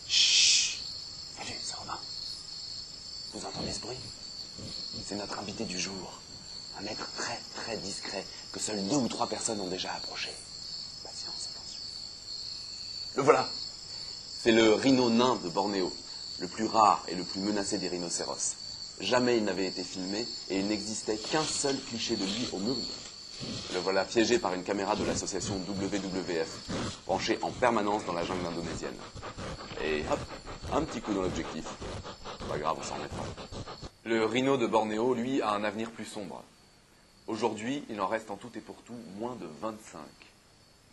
Chut. Salut, c'est Robin. Vous entendez ce bruit? C'est notre invité du jour. Un maître très très discret que seules 2 ou 3 personnes ont déjà approché. Patience, attention. Le voilà. C'est le rhino nain de Bornéo, le plus rare et le plus menacé des rhinocéros. Jamais il n'avait été filmé et il n'existait qu'un seul cliché de lui au monde. Le voilà piégé par une caméra de l'association WWF, branchée en permanence dans la jungle indonésienne. Et hop, un petit coup dans l'objectif. Pas grave, on s'en remettra. Le rhino de Bornéo, lui, a un avenir plus sombre. Aujourd'hui, il en reste en tout et pour tout moins de 25.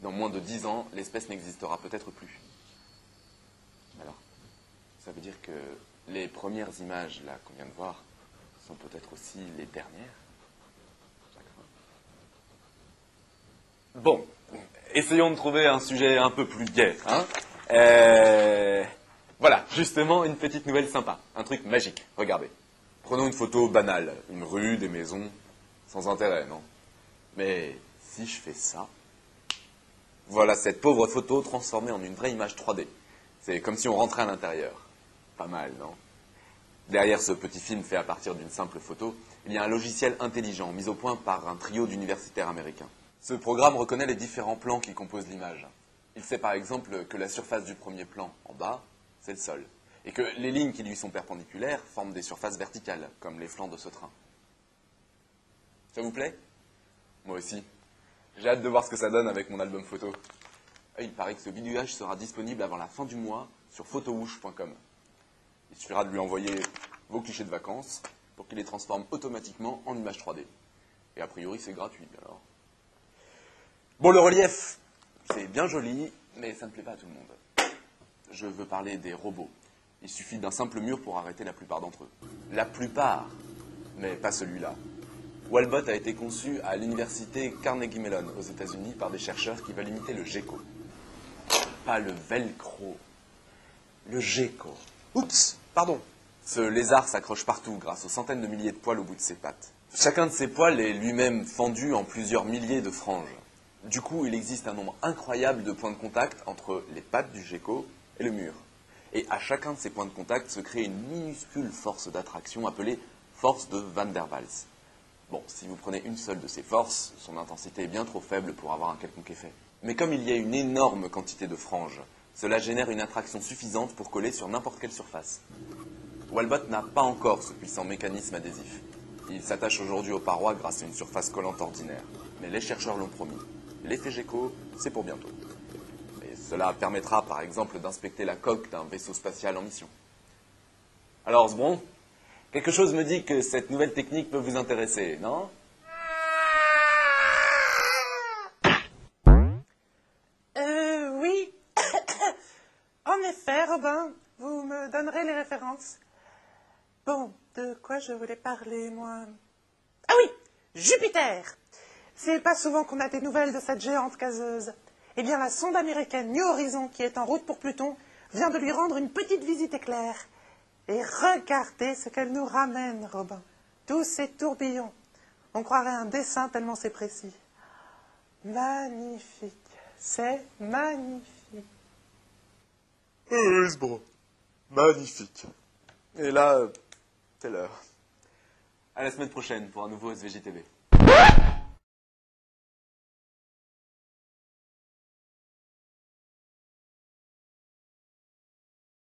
Dans moins de 10 ans, l'espèce n'existera peut-être plus. Alors, ça veut dire que les premières images là qu'on vient de voir sont peut-être aussi les dernières. Bon, essayons de trouver un sujet un peu plus gai, hein. Voilà, justement, une petite nouvelle sympa, un truc magique, regardez. Prenons une photo banale, une rue, des maisons, sans intérêt, non? Mais si je fais ça, voilà cette pauvre photo transformée en une vraie image 3D. C'est comme si on rentrait à l'intérieur. Pas mal, non? Derrière ce petit film fait à partir d'une simple photo, il y a un logiciel intelligent mis au point par un trio d'universitaires américains. Ce programme reconnaît les différents plans qui composent l'image. Il sait par exemple que la surface du premier plan, en bas, c'est le sol. Et que les lignes qui lui sont perpendiculaires forment des surfaces verticales, comme les flancs de ce train. Ça vous plaît? Moi aussi. J'ai hâte de voir ce que ça donne avec mon album photo. Il paraît que ce bidouillage sera disponible avant la fin du mois sur photowoosh.com. Il suffira de lui envoyer vos clichés de vacances pour qu'il les transforme automatiquement en images 3D. Et a priori, c'est gratuit, alors. Bon, le relief, c'est bien joli, mais ça ne plaît pas à tout le monde. Je veux parler des robots. Il suffit d'un simple mur pour arrêter la plupart d'entre eux. La plupart, mais pas celui-là. Walbot a été conçu à l'université Carnegie Mellon aux États-Unis par des chercheurs qui veulent imiter le gecko. Pas le velcro, le gecko. Oups, pardon. Ce lézard s'accroche partout grâce aux centaines de milliers de poils au bout de ses pattes. Chacun de ces poils est lui-même fendu en plusieurs milliers de franges. Du coup, il existe un nombre incroyable de points de contact entre les pattes du gecko et le mur. Et à chacun de ces points de contact se crée une minuscule force d'attraction appelée force de Van der Waals. Bon, si vous prenez une seule de ces forces, son intensité est bien trop faible pour avoir un quelconque effet. Mais comme il y a une énorme quantité de franges, cela génère une attraction suffisante pour coller sur n'importe quelle surface. Walbot n'a pas encore ce puissant mécanisme adhésif. Il s'attache aujourd'hui aux parois grâce à une surface collante ordinaire. Mais les chercheurs l'ont promis. L'effet gecko, c'est pour bientôt. Et cela permettra par exemple d'inspecter la coque d'un vaisseau spatial en mission. Alors, Sbron, quelque chose me dit que cette nouvelle technique peut vous intéresser, non? Oui. En effet, Robin, vous me donnerez les références. Bon, de quoi je voulais parler, moi? Ah oui, Jupiter. C'est pas souvent qu'on a des nouvelles de cette géante gazeuse. Eh bien, la sonde américaine New Horizon, qui est en route pour Pluton, vient de lui rendre une petite visite éclair. Et regardez ce qu'elle nous ramène, Robin. Tous ces tourbillons. On croirait un dessin tellement c'est précis. Magnifique. C'est magnifique. Oui, Sbron. Magnifique. Et là, c'est l'heure. À la semaine prochaine pour un nouveau SVJTV.